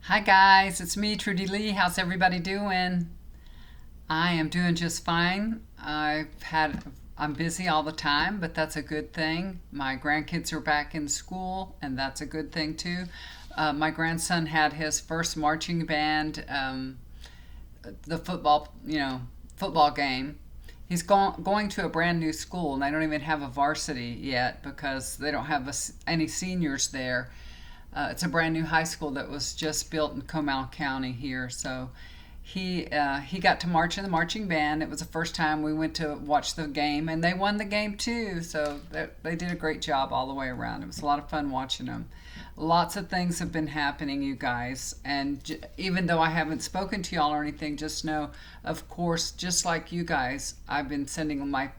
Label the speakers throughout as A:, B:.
A: Hi guys, it's me, Trudy Lee. How's everybody doing? I am doing just fine. I'm busy all the time, but that's a good thing. My grandkids are back in school, and that's a good thing too. My grandson had his first marching band, the football game. He's going to a brand new school, and they don't even have a varsity yet because they don't have any seniors there. It's a brand new high school that was just built in Comal County here. So he got to march in the marching band. It was the first time we went to watch the game, and they won the game too. So they did a great job all the way around. It was a lot of fun watching them. Lots of things have been happening, you guys. And even though I haven't spoken to y'all or anything, just know, of course, just like you guys, I've been sending my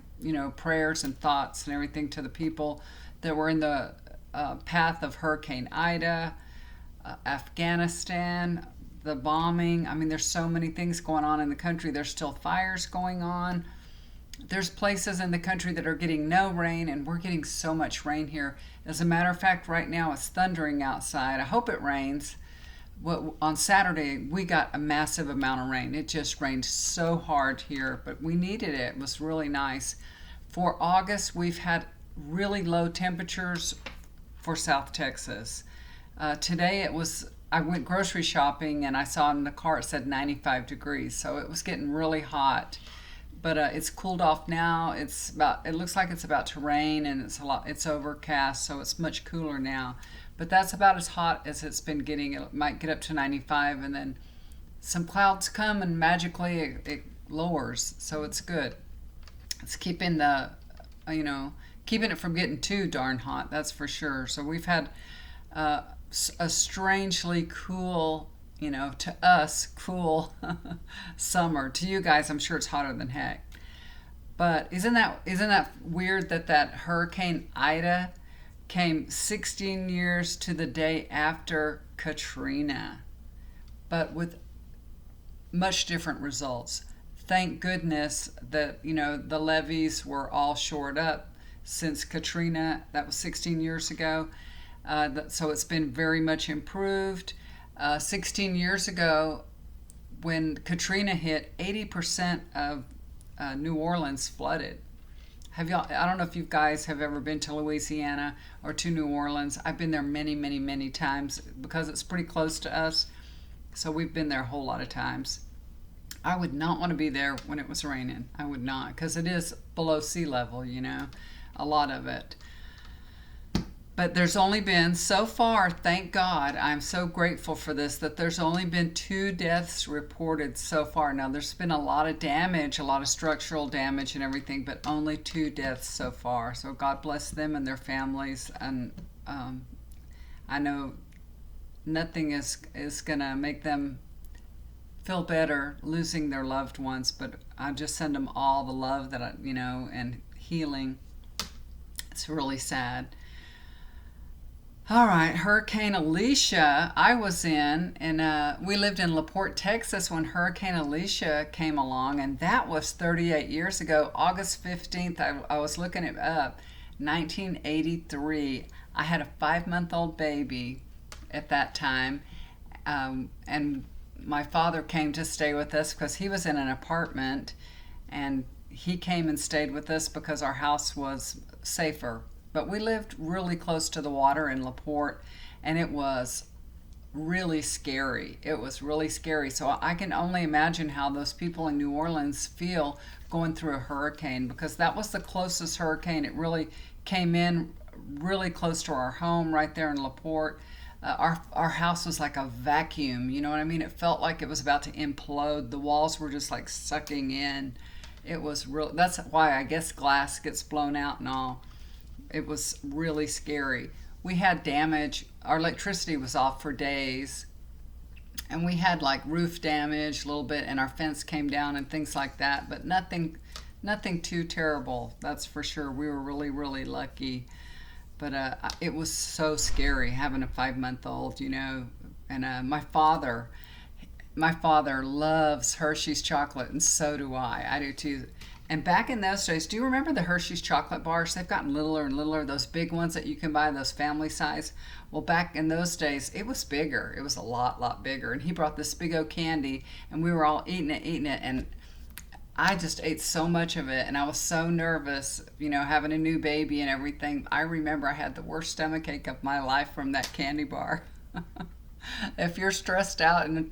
A: prayers and thoughts and everything to the people that were in the path of Hurricane Ida, Afghanistan, the bombing. I mean, there's so many things going on in the country. There's still fires going on. There's places in the country that are getting no rain, and we're getting so much rain here. As a matter of fact, right now it's thundering outside. I hope it rains. On Saturday, we got a massive amount of rain. It just rained so hard here, but we needed it. It was really nice. For August, we've had really low temperatures for South Texas. Today I went grocery shopping and I saw in the car it said 95 degrees, so it was getting really hot. But it's cooled off now. It looks like it's about to rain, and it's overcast, so it's much cooler now. But that's about as hot as it's been getting. It might get up to 95, and then some clouds come and magically it lowers, so it's good. It's you know, keeping it from getting too darn hot, that's for sure. So we've had uh, a strangely cool, to us, cool summer. To you guys, I'm sure it's hotter than heck. But isn't that weird that Hurricane Ida came 16 years to the day after Katrina, but with much different results. Thank goodness that the levees were all shored up since Katrina. That was 16 years ago. So it's been very much improved. 16 years ago, when Katrina hit, 80% of New Orleans flooded. Have y'all? I don't know if you guys have ever been to Louisiana or to New Orleans. I've been there many, many, many times because it's pretty close to us. So we've been there a whole lot of times. I would not want to be there when it was raining. I would not, because it is below sea level, a lot of it. But there's only been, so far, thank God, I'm so grateful for this, that there's only been 2 deaths reported so far. Now, there's been a lot of damage, a lot of structural damage and everything, but only 2 deaths so far. So God bless them and their families. And I know nothing is going to make them feel better losing their loved ones, but I just send them all the love and healing. It's really sad. All right, Hurricane Alicia, I was in, and we lived in LaPorte, Texas when Hurricane Alicia came along, and that was 38 years ago. August 15th, I was looking it up, 1983. I had a 5-month-old baby at that time, and my father came to stay with us because he was in an apartment, and he came and stayed with us because our house was safer. But we lived really close to the water in LaPorte, and it was really scary. It was really scary. So I can only imagine how those people in New Orleans feel going through a hurricane, because that was the closest hurricane. It really came in really close to our home right there in LaPorte. Our house was like a vacuum, you know what I mean? It felt like it was about to implode. The walls were just like sucking in. It was real. That's why I guess glass gets blown out and all. It was really scary. We had damage. Our electricity was off for days, and we had like roof damage a little bit, and our fence came down and things like that, but nothing too terrible, that's for sure. We were really, really lucky. But it was so scary having a 5-month-old, and my father loves Hershey's chocolate, and so do I do too. And back in those days, do you remember the Hershey's chocolate bars? They've gotten littler and littler, those big ones that you can buy, those family size. Well, back in those days, it was bigger. It was a lot bigger. And he brought this big old candy, and we were all eating it. And I just ate so much of it, and I was so nervous, having a new baby and everything. I remember I had the worst stomach ache of my life from that candy bar. If you're stressed out and,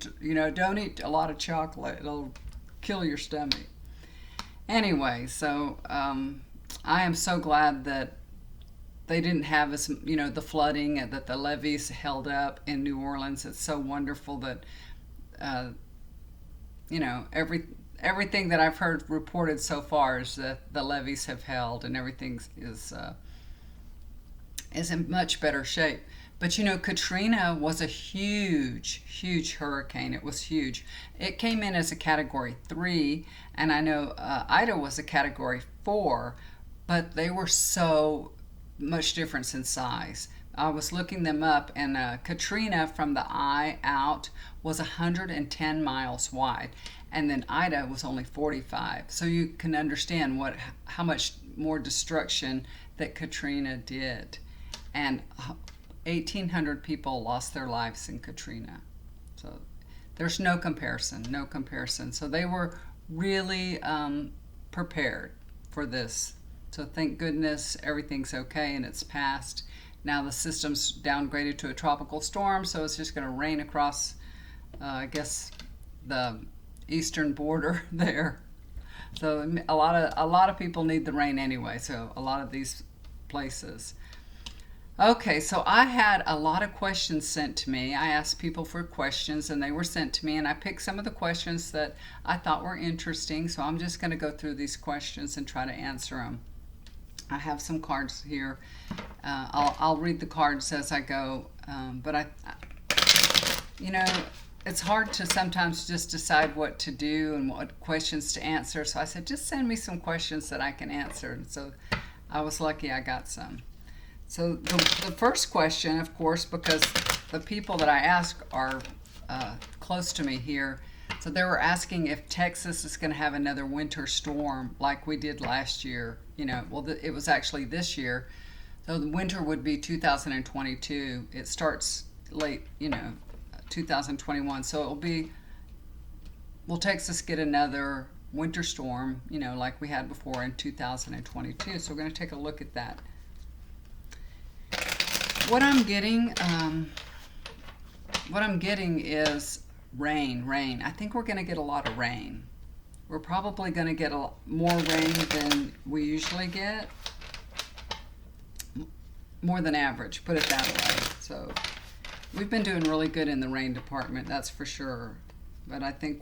A: don't eat a lot of chocolate, it'll kill your stomach. Anyway, so I am so glad that they didn't have the flooding that the levees held up in New Orleans. It's so wonderful that, everything that I've heard reported so far is that the levees have held and everything is in much better shape. But Katrina was a huge hurricane. It was huge. It came in as a Category 3, and I know Ida was a Category 4, but they were so much difference in size. I was looking them up, and Katrina from the eye out was 110 miles wide, and then Ida was only 45. So you can understand how much more destruction that Katrina did. And 1,800 people lost their lives in Katrina. So there's no comparison. So they were really prepared for this. So thank goodness everything's okay and it's passed. Now the system's downgraded to a tropical storm, so it's just going to rain across, I guess, the eastern border there. So a lot of people need the rain anyway. So a lot of these places. Okay, so I had a lot of questions sent to me. I asked people for questions and they were sent to me, and I picked some of the questions that I thought were interesting. So I'm just going to go through these questions and try to answer them. I have some cards here. I'll read the cards as I go, but it's hard to sometimes just decide what to do and what questions to answer. So I said, just send me some questions that I can answer. And so I was lucky I got some. So the first question, of course, because the people that I ask are close to me here, so they were asking if Texas is going to have another winter storm like we did last year. It was actually this year. So the winter would be 2022. It starts late, 2021. So will Texas get another winter storm, like we had before in 2022? So we're going to take a look at that. What I'm getting is rain. I think we're going to get a lot of rain. We're probably going to get more rain than we usually get. More than average, put it that way. So we've been doing really good in the rain department, that's for sure. But I think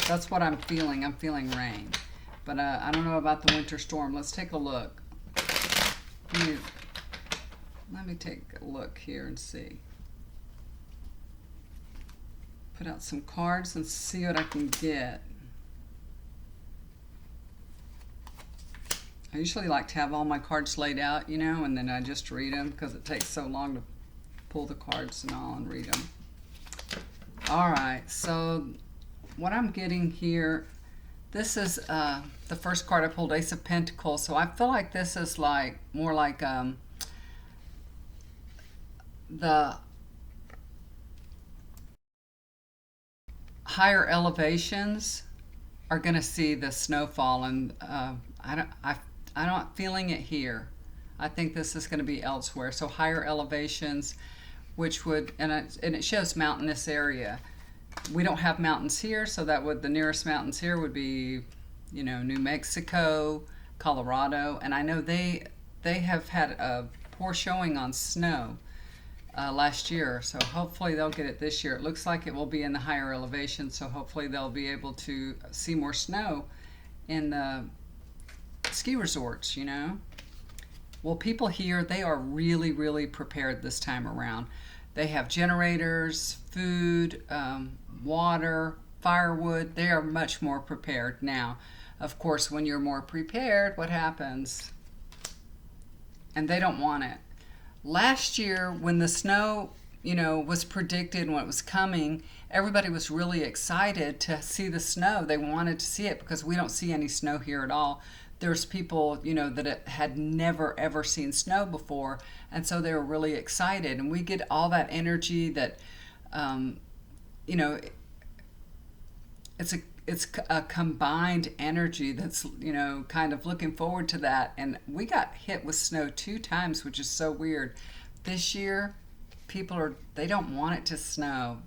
A: that's what I'm feeling. I'm feeling rain. But I don't know about the winter storm. Let's take a look. Let me take a look here and see. Put out some cards and see what I can get. I usually like to have all my cards laid out, and then I just read them because it takes so long to pull the cards and all and read them. All right, so what I'm getting here, this is the first card I pulled, Ace of Pentacles. So I feel like this is more like the higher elevations are going to see the snowfall, and I'm not feeling it here. I think this is going to be elsewhere. So higher elevations, which would, and it shows mountainous area. We don't have mountains here, so the nearest mountains here would be, New Mexico, Colorado, and I know they have had a poor showing on snow last year, so hopefully they'll get it this year. It looks like it will be in the higher elevation, so hopefully they'll be able to see more snow in the ski resorts, Well, people here, they are really prepared this time around. They have generators, food, water, firewood. They are much more prepared now. Of course, when you're more prepared, what happens? And they don't want it. Last year, when the snow was predicted when it was coming, everybody was really excited to see the snow. They wanted to see it because we don't see any snow here at all. There's people, that had never ever seen snow before, and so they were really excited. And we get all that energy that, um, you know, it's a combined energy that's kind of looking forward to that. And we got hit with snow 2 times, which is so weird. This year, they don't want it to snow.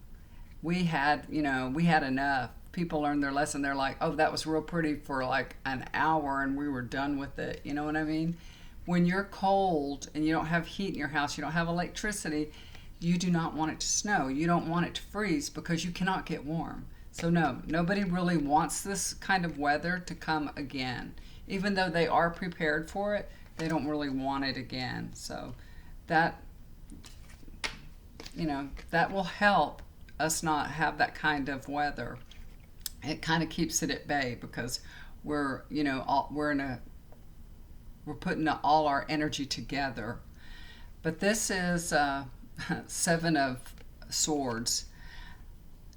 A: We had enough. People learned their lesson. They're like, oh, that was real pretty for like an hour and we were done with it. You know what I mean? When you're cold and you don't have heat in your house, you don't have electricity, you do not want it to snow. You don't want it to freeze because you cannot get warm. So no, nobody really wants this kind of weather to come again. Even though they are prepared for it, they don't really want it again. So that that will help us not have that kind of weather. It kind of keeps it at bay because we're putting all our energy together. But this is Seven of Swords.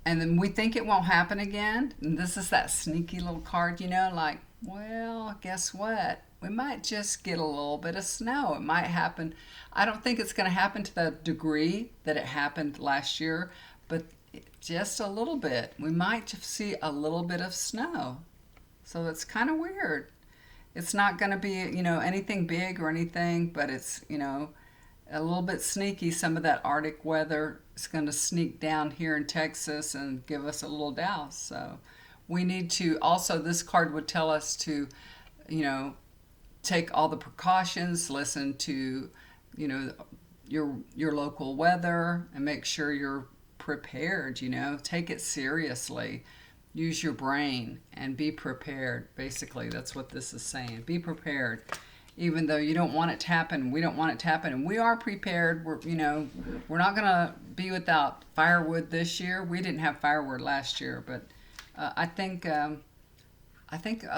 A: And then we think it won't happen again. And this is that sneaky little card, like, well, guess what? We might just get a little bit of snow. It might happen. I don't think it's going to happen to the degree that it happened last year, but just a little bit. We might just see a little bit of snow. So it's kind of weird. It's not going to be, anything big or anything, but it's, a little bit sneaky. Some of that Arctic weather is going to sneak down here in Texas and give us a little douse. So we need to also, this card would tell us to, take all the precautions, listen to, your local weather and make sure you're prepared, take it seriously. Use your brain and be prepared. Basically, that's what this is saying. Be prepared. Even though you don't want it to happen, we don't want it to happen, and we are prepared. We're not going to be without firewood this year. We didn't have firewood last year, but I think a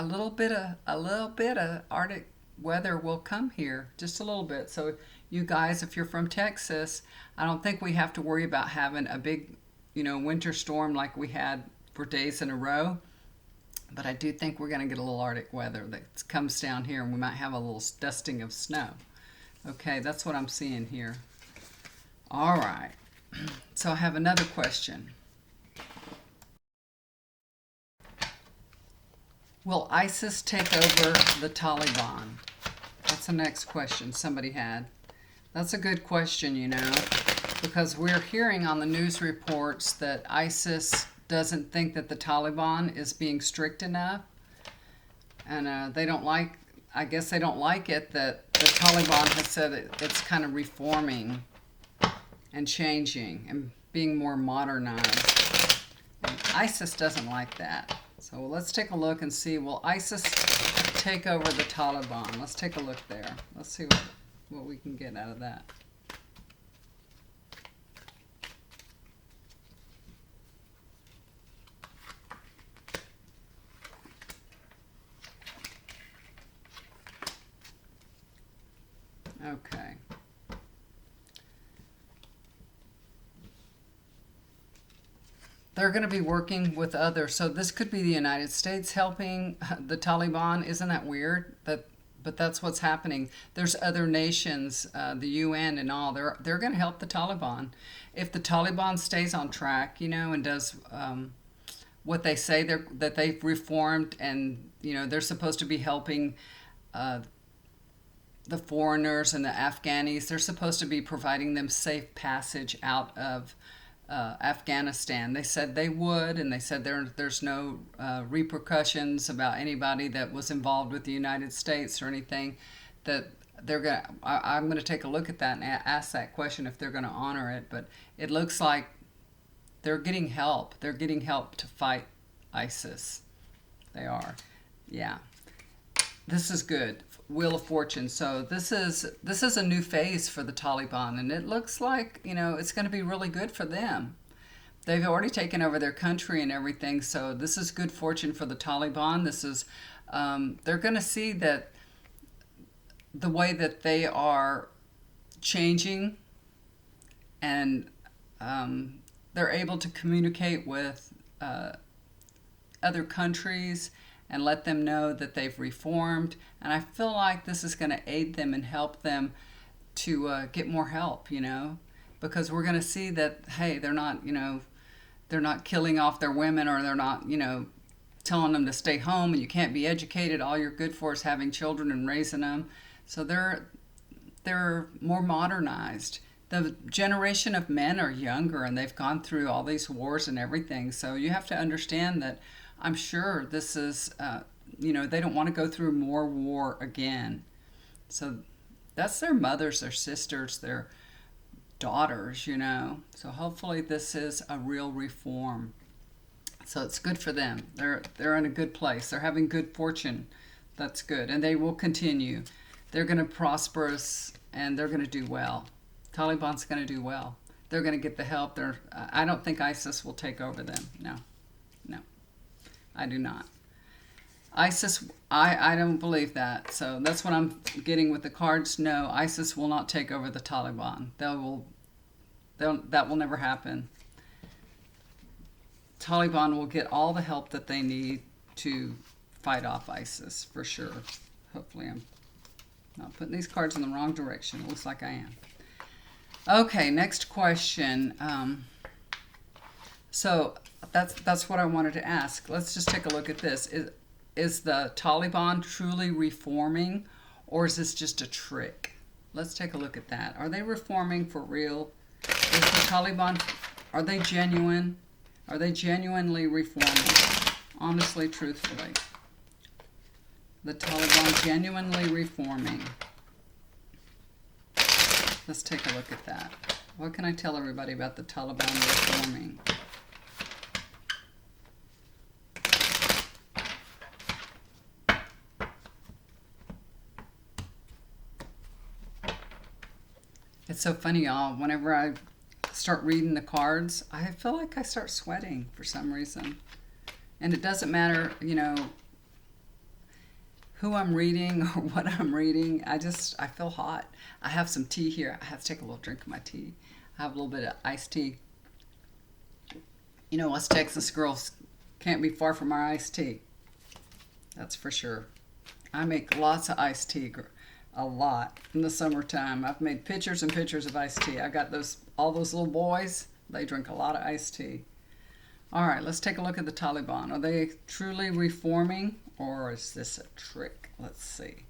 A: little bit of Arctic weather will come here, just a little bit. So you guys, if you're from Texas, I don't think we have to worry about having a big, winter storm like we had for days in a row. But I do think we're going to get a little Arctic weather that comes down here, and we might have a little dusting of snow. Okay, that's what I'm seeing here. All right. So I have another question. Will ISIS take over the Taliban? That's the next question somebody had. That's a good question, because we're hearing on the news reports that ISIS doesn't think that the Taliban is being strict enough, and I guess they don't like it that the Taliban has said it's kind of reforming and changing and being more modernized. And ISIS doesn't like that. So let's take a look and see, will ISIS take over the Taliban? Let's take a look there. Let's see what we can get out of that. Okay. They're going to be working with others. So this could be the United States helping the Taliban. Isn't that weird? But that's what's happening. There's other nations, the UN and all. They're going to help the Taliban. If the Taliban stays on track, and does what they say that they've reformed, and they're supposed to be helping the foreigners and the Afghanis. They're supposed to be providing them safe passage out of Afghanistan. They said they would, and they said there's no repercussions about anybody that was involved with the United States or anything. That I'm gonna take a look at that and ask that question if they're gonna honor it. But it looks like they're getting help. They're getting help to fight ISIS. They are, yeah. This is good. Wheel of Fortune. So this is a new phase for the Taliban, and it looks like it's going to be really good for them. They've already taken over their country and everything, so this is good fortune for the Taliban. This is they're going to see that the way that they are changing and they're able to communicate with other countries and let them know that they've reformed. And I feel like this is going to aid them and help them to get more help, because we're going to see that, hey, they're not killing off their women, or they're not, telling them to stay home and you can't be educated. All you're good for is having children and raising them. So they're more modernized. The generation of men are younger and they've gone through all these wars and everything. So you have to understand that I'm sure this is, they don't want to go through more war again. So that's their mothers, their sisters, their daughters, So hopefully this is a real reform. So it's good for them. They're in a good place. They're having good fortune. That's good. And they will continue. They're going to prosper and they're going to do well. Taliban's going to do well. They're going to get the help. I don't think ISIS will take over them. No, I do not. ISIS, I don't believe that. So that's what I'm getting with the cards. No, ISIS will not take over the Taliban. That will never happen. Taliban will get all the help that they need to fight off ISIS, for sure. Hopefully I'm not putting these cards in the wrong direction. It looks like I am. Okay, next question. So that's what I wanted to ask. Let's just take a look at this. Is the Taliban truly reforming, or is this just a trick? Let's take a look at that. Are they reforming for real? Is the Taliban, are they genuine? Are they genuinely reforming? Honestly, truthfully. The Taliban genuinely reforming. Let's take a look at that. What can I tell everybody about the Taliban reforming? It's so funny, y'all. Whenever I start reading the cards, I feel like I start sweating for some reason. And it doesn't matter, who I'm reading or what I'm reading. I feel hot. I have some tea here. I have to take a little drink of my tea. I have a little bit of iced tea. Us Texas girls can't be far from our iced tea. That's for sure. I make lots of iced tea, a lot, in the summertime. I've made pictures and pictures of iced tea. I got all those little boys. They drink a lot of iced tea. All right, let's take a look at the Taliban. Are they truly reforming, or is this a trick? Let's see.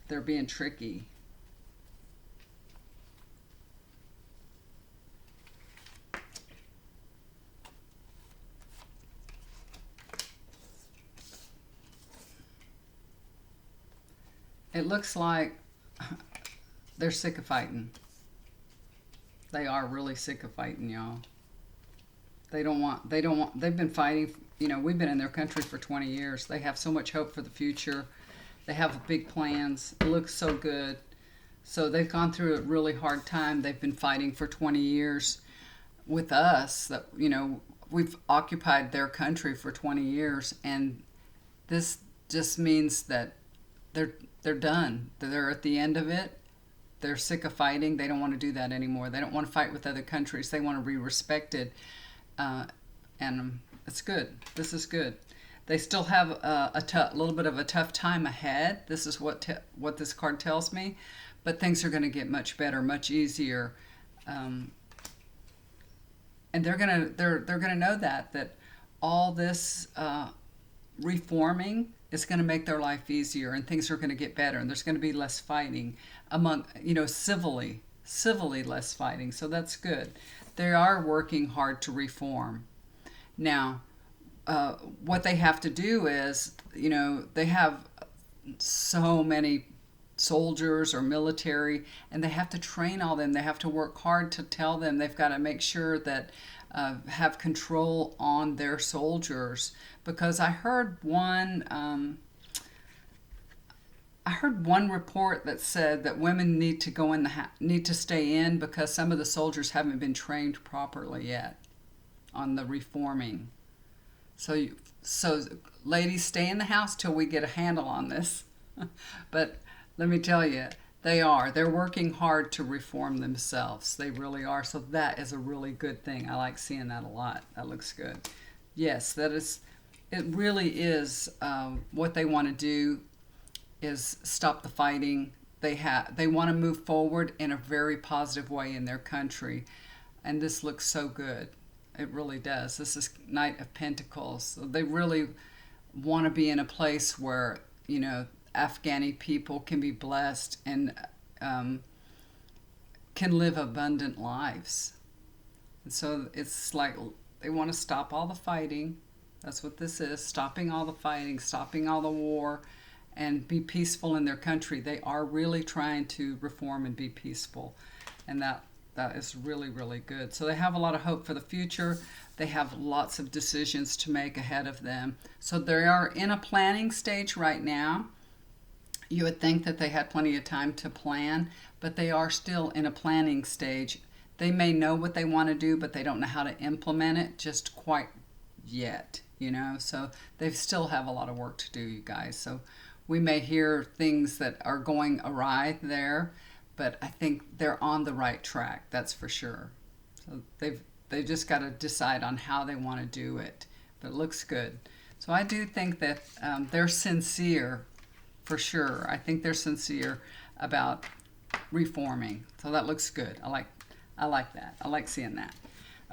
A: They're being tricky. It looks like they're sick of fighting. They are really sick of fighting, y'all. They've been fighting, we've been in their country for 20 years. They have so much hope for the future. They have big plans. It looks so good. So they've gone through a really hard time. They've been fighting for 20 years with us. That we've occupied their country for 20 years, and this just means that they're done. They're at the end of it. They're sick of fighting. They don't want to do that anymore. They don't want to fight with other countries. They want to be respected. And it's good. This is good. They still have a little bit of a tough time ahead. This is what this card tells me. But things are going to get much better, much easier. And they're gonna know that all this reforming is going to make their life easier, and things are going to get better, and there's going to be less fighting among, civilly less fighting. So that's good. They are working hard to reform. Now, what they have to do is, they have so many soldiers or military, and they have to train all them. They have to work hard to tell them. They've got to make sure that have control on their soldiers, because I heard one report that said that women need to go in need to stay in because some of the soldiers haven't been trained properly yet on the reforming. So ladies, stay in the house till we get a handle on this. But let me tell you, They are. They're working hard to reform themselves. They really are. So that is a really good thing. I like seeing that a lot. That looks good. Yes, that is. It really is. What they want to do is stop the fighting. They want to move forward in a very positive way in their country, and this looks so good. It really does. This is Knight of Pentacles. So they really want to be in a place where, Afghani people can be blessed and can live abundant lives. And so it's like they want to stop all the fighting. That's what this is, stopping all the fighting, stopping all the war, and be peaceful in their country. They are really trying to reform and be peaceful, and that is really, really good. So they have a lot of hope for the future. They have lots of decisions to make ahead of them. So they are in a planning stage right now. You would think that they had plenty of time to plan, but they are still in a planning stage. They may know what they want to do, but they don't know how to implement it just quite yet, So they still have a lot of work to do, you guys. So we may hear things that are going awry there, but I think they're on the right track, that's for sure. So they've just got to decide on how they want to do it, but it looks good. So I do think that they're sincere, for sure. I think they're sincere about reforming. So that looks good. I like that. I like seeing that.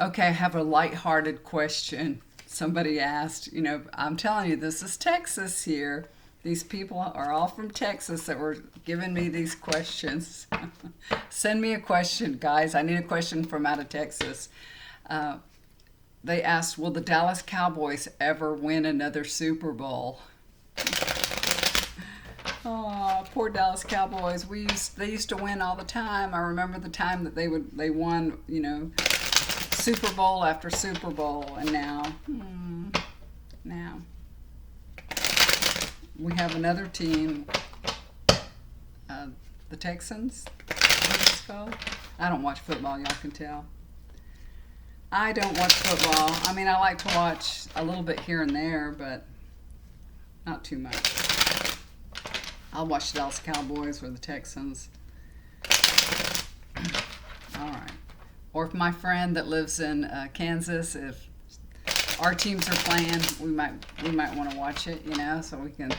A: Okay, I have a lighthearted question. Somebody asked, I'm telling you, this is Texas here. These people are all from Texas that were giving me these questions. Send me a question, guys. I need a question from out of Texas. They asked, will the Dallas Cowboys ever win another Super Bowl? Oh, poor Dallas Cowboys. They used to win all the time. I remember the time that they won, Super Bowl after Super Bowl, and now we have another team, the Texans. What is it called? I don't watch football, y'all can tell. I don't watch football. I mean, I like to watch a little bit here and there, but not too much. I'll watch the Dallas Cowboys or the Texans. All right. Or if my friend that lives in Kansas, if our teams are playing, we might want to watch it, so we can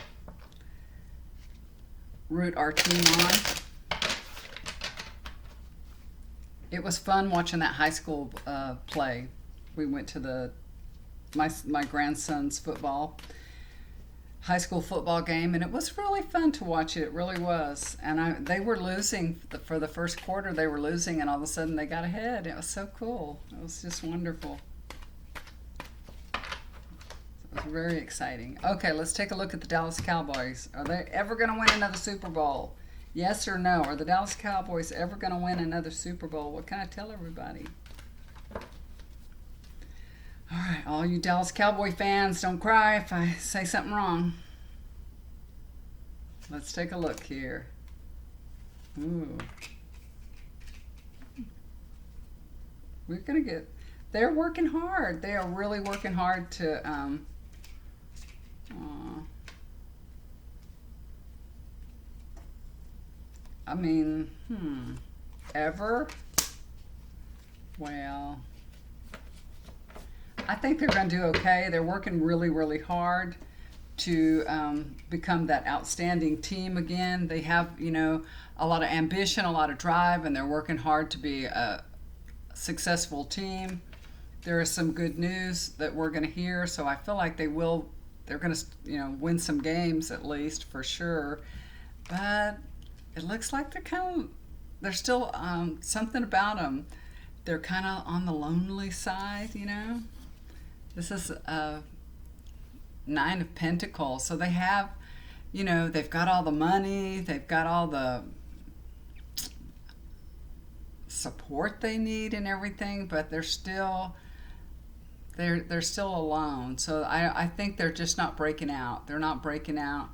A: root our team on. It was fun watching that high school play. We went to my grandson's high school football game, and it was really fun to watch it. It really was. And they were losing for the first quarter. They were losing, and all of a sudden they got ahead. It was so cool. It was just wonderful. It was very exciting. Okay, let's take a look at the Dallas Cowboys. Are they ever going to win another Super Bowl? Yes or no? Are the Dallas Cowboys ever going to win another Super Bowl? What can I tell everybody? All right, all you Dallas Cowboy fans, don't cry if I say something wrong. Let's take a look here. Ooh. They're working hard. They are really working hard to, ever? Well, I think they're going to do okay. They're working really, really hard to become that outstanding team again. They have, a lot of ambition, a lot of drive, and they're working hard to be a successful team. There is some good news that we're going to hear, so I feel like they're going to, win some games at least for sure. But it looks like there's still something about them. They're kind of on the lonely side, This is a Nine of Pentacles. So they have, they've got all the money, they've got all the support they need and everything, but they're still alone. So I think they're just not breaking out. They're not breaking out.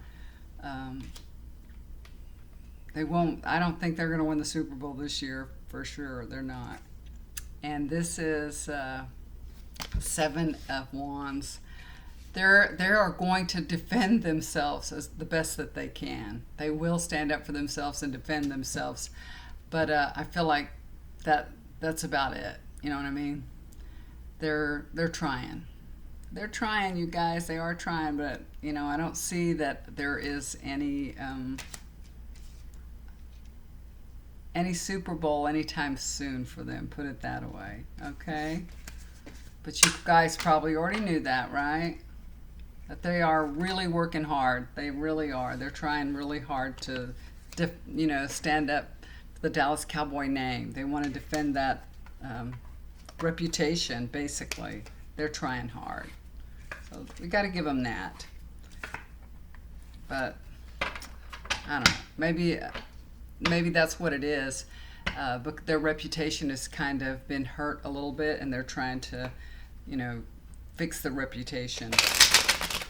A: They won't. I don't think they're going to win the Super Bowl this year for sure. They're not. And this is Seven of Wands. They are going to defend themselves as the best that they can. They will stand up for themselves and defend themselves. But I feel like that's about it. You know what I mean? They're trying. They're trying, you guys. They are trying, but I don't see that there is any Super Bowl anytime soon for them. Put it that way, okay? But you guys probably already knew that, right? That they are really working hard. They really are. They're trying really hard to, stand up for the Dallas Cowboy name. They want to defend that reputation, basically. They're trying hard. So we got to give them that. But I don't know. Maybe that's what it is. But their reputation has kind of been hurt a little bit, and they're trying to, fix the reputation.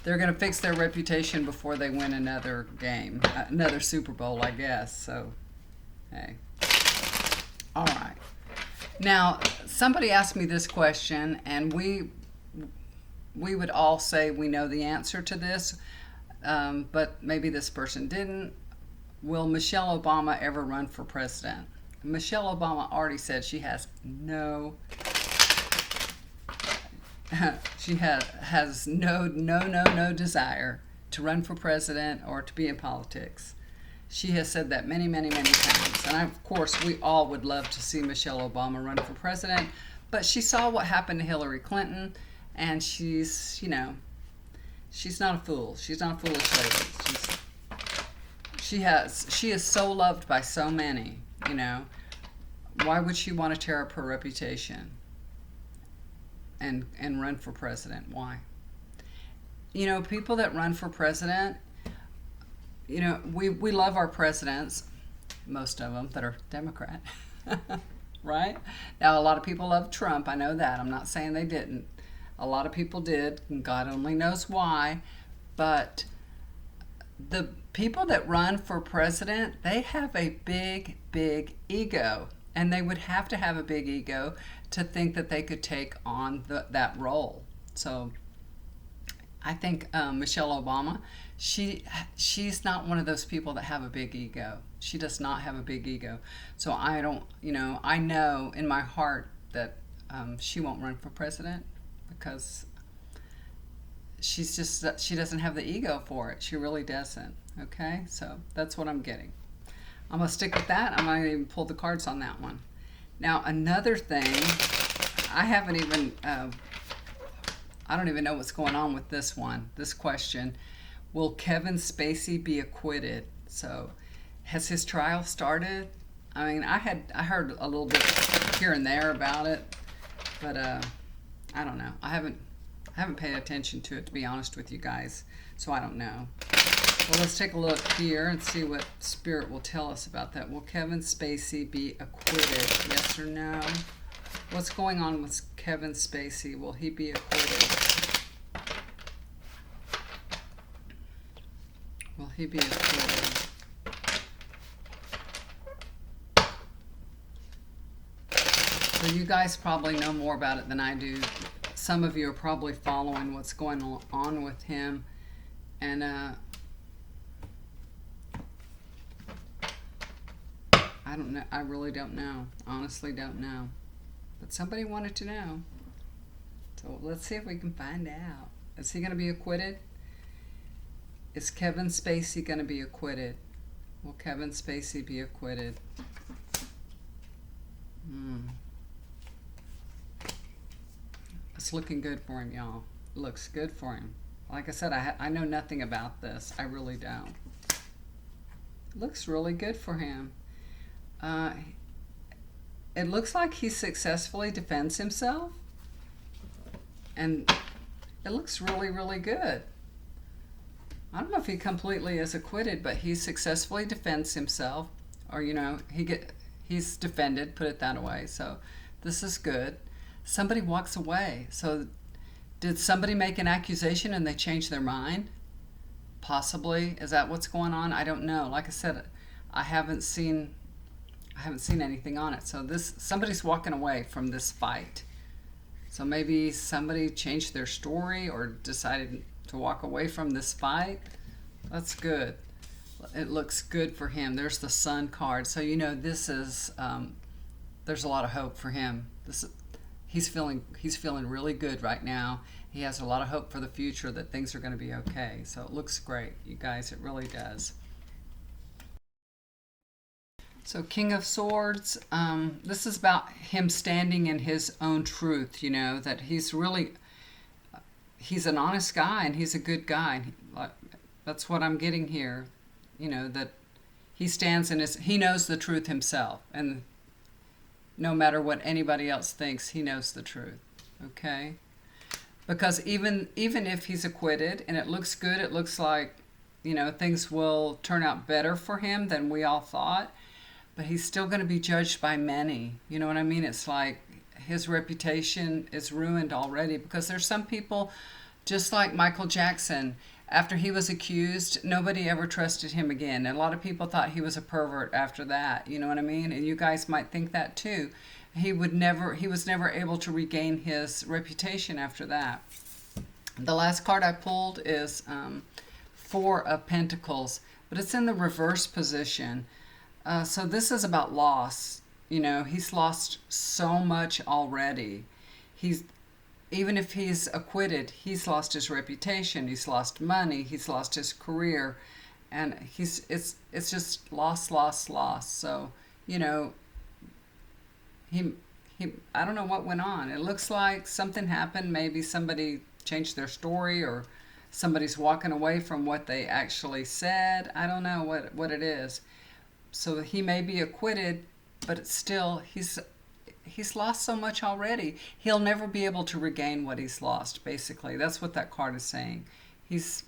A: They're going to fix their reputation before they win another game, another Super Bowl, I guess. So, hey. All right. Now, somebody asked me this question, and we would all say we know the answer to this, but maybe this person didn't. Will Michelle Obama ever run for president? Michelle Obama already said she has no no desire to run for president or to be in politics. She has said that many, many, many times. And of course, we all would love to see Michelle Obama run for president, but she saw what happened to Hillary Clinton, and she's not a fool. She's not a foolish lady. She is so loved by so many, Why would she want to tear up her reputation and run for president? Why? People that run for president, we love our presidents, most of them that are Democrat, right? Now, a lot of people love Trump. I know that. I'm not saying they didn't. A lot of people did, and God only knows why. But the people that run for president, they have a big, big ego. And they would have to have a big ego to think that they could take on that role. So I think Michelle Obama, she's not one of those people that have a big ego. She does not have a big ego. So I don't, I know in my heart that she won't run for president because she doesn't have the ego for it. She really doesn't. Okay, so that's what I'm getting. I'm going to stick with that. I'm not going to even pull the cards on that one. Now, another thing, I don't even know what's going on with this one, this question. Will Kevin Spacey be acquitted? So, has his trial started? I mean, I heard a little bit here and there about it, but I don't know. I haven't paid attention to it, to be honest with you guys, so I don't know. Well, let's take a look here and see what Spirit will tell us about that. Will Kevin Spacey be acquitted? Yes or no? What's going on with Kevin Spacey? Will he be acquitted? Will he be acquitted? So you guys probably know more about it than I do. Some of you are probably following what's going on with him. And I don't know. I really don't know. Honestly, don't know. But somebody wanted to know. So let's see if we can find out. Is he going to be acquitted? Is Kevin Spacey going to be acquitted? Will Kevin Spacey be acquitted? It's looking good for him, y'all. It looks good for him. Like I said, I know nothing about this. I really don't. It looks really good for him. It looks like he successfully defends himself, and it looks really, really good. I don't know if he completely is acquitted, but he successfully defends himself, or he's defended, put it that way. So this is good. Somebody walks away. So did somebody make an accusation and they changed their mind? Possibly. Is that what's going on? I don't know. Like I said, I haven't seen anything on it. So somebody's walking away from this fight. So maybe somebody changed their story or decided to walk away from this fight. That's good. It looks good for him. There's the Sun card. So, you know, this is, there's a lot of hope for him. He's feeling really good right now. He has a lot of hope for the future that things are going to be okay. So it looks great, you guys. It really does. So King of Swords, this is about him standing in his own truth, you know, that he's an honest guy and he's a good guy. That's what I'm getting here, you know, that he stands in he knows the truth himself, and no matter what anybody else thinks, he knows the truth, okay? Because even if he's acquitted and it looks good, it looks like, you know, things will turn out better for him than we all thought, but he's still going to be judged by many. You know what I mean? It's like his reputation is ruined already, because there's some people, just like Michael Jackson, after he was accused, nobody ever trusted him again. And a lot of people thought he was a pervert after that. You know what I mean? And you guys might think that too. He was never able to regain his reputation after that. The last card I pulled is Four of Pentacles, but it's in the reverse position. So this is about loss. You know, he's lost so much already. Even if he's acquitted, he's lost his reputation, he's lost money, he's lost his career, and it's just loss, loss, loss. So, you know, he I don't know what went on. It looks like something happened. Maybe somebody changed their story, or somebody's walking away from what they actually said. I don't know what it is. So he may be acquitted, but it's still, he's lost so much already. He'll never be able to regain what he's lost, basically. That's what that card is saying. It's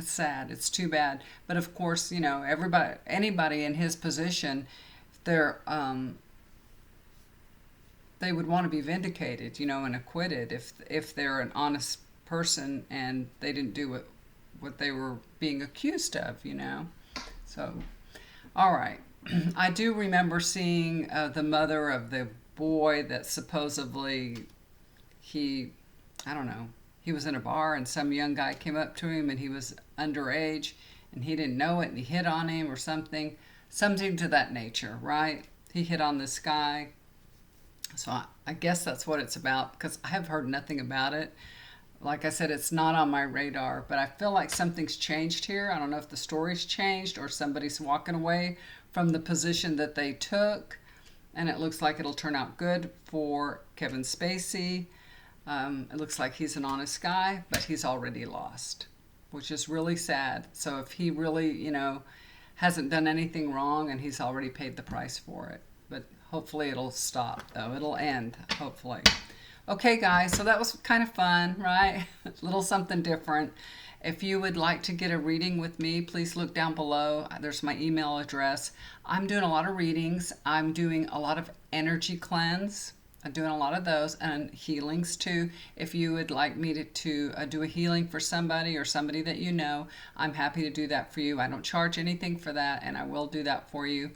A: sad. It's too bad. But of course, you know, anybody in his position, they would want to be vindicated, you know, and acquitted if they're an honest person and they didn't do what they were being accused of, you know. So, all right. I do remember seeing the mother of the boy that supposedly I don't know, he was in a bar and some young guy came up to him and he was underage and he didn't know it and he hit on him or something to that nature, right? He hit on this guy. So I guess that's what it's about, because I have heard nothing about it. Like I said, it's not on my radar, but I feel like something's changed here. I don't know if the story's changed or somebody's walking away from the position that they took, and it looks like it'll turn out good for Kevin Spacey. It looks like he's an honest guy, but he's already lost, which is really sad. So if he really, you know, hasn't done anything wrong and he's already paid the price for it. But hopefully it'll stop, though. It'll end, hopefully. Okay, guys, so that was kind of fun, right? A little something different. If you would like to get a reading with me, please look down below. There's my email address. I'm doing a lot of readings. I'm doing a lot of energy cleanse. I'm doing a lot of those, and healings too. If you would like me to do a healing for somebody or somebody that you know, I'm happy to do that for you. I don't charge anything for that, and I will do that for you.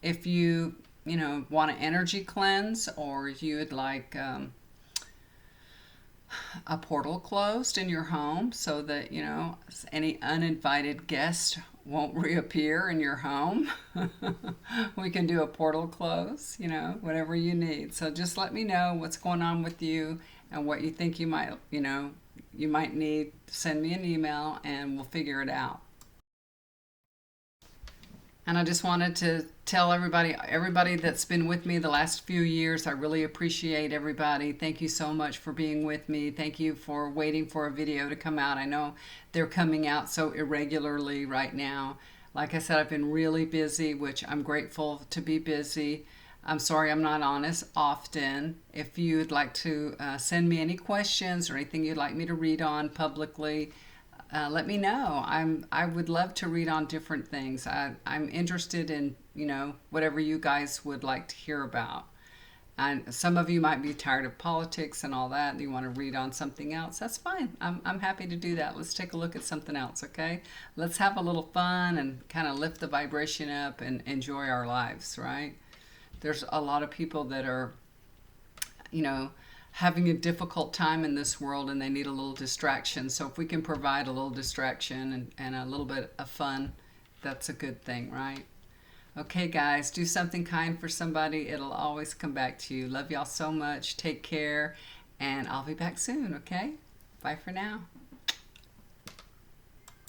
A: If you want an energy cleanse, or you would like a portal closed in your home so that, you know, any uninvited guest won't reappear in your home, we can do a portal close, you know, whatever you need. So just let me know what's going on with you and what you think you might need. Send me an email and we'll figure it out. And I just wanted to tell everybody that's been with me the last few years, I really appreciate everybody. Thank you so much for being with me. Thank you for waiting for a video to come out. I know they're coming out so irregularly right now. Like I said, I've been really busy, which I'm grateful to be busy. I'm sorry I'm not on as often. If you'd like to send me any questions or anything you'd like me to read on publicly, let me know. I would love to read on different things. I'm interested in, you know, whatever you guys would like to hear about. And some of you might be tired of politics and all that, and you want to read on something else. That's fine. I'm happy to do that. Let's take a look at something else, okay? Let's have a little fun and kind of lift the vibration up and enjoy our lives, right? There's a lot of people that are, you know, having a difficult time in this world and they need a little distraction. So if we can provide a little distraction and a little bit of fun, that's a good thing, right? Okay, guys, do something kind for somebody. It'll always come back to you. Love y'all so much. Take care, and I'll be back soon, okay? Bye for now.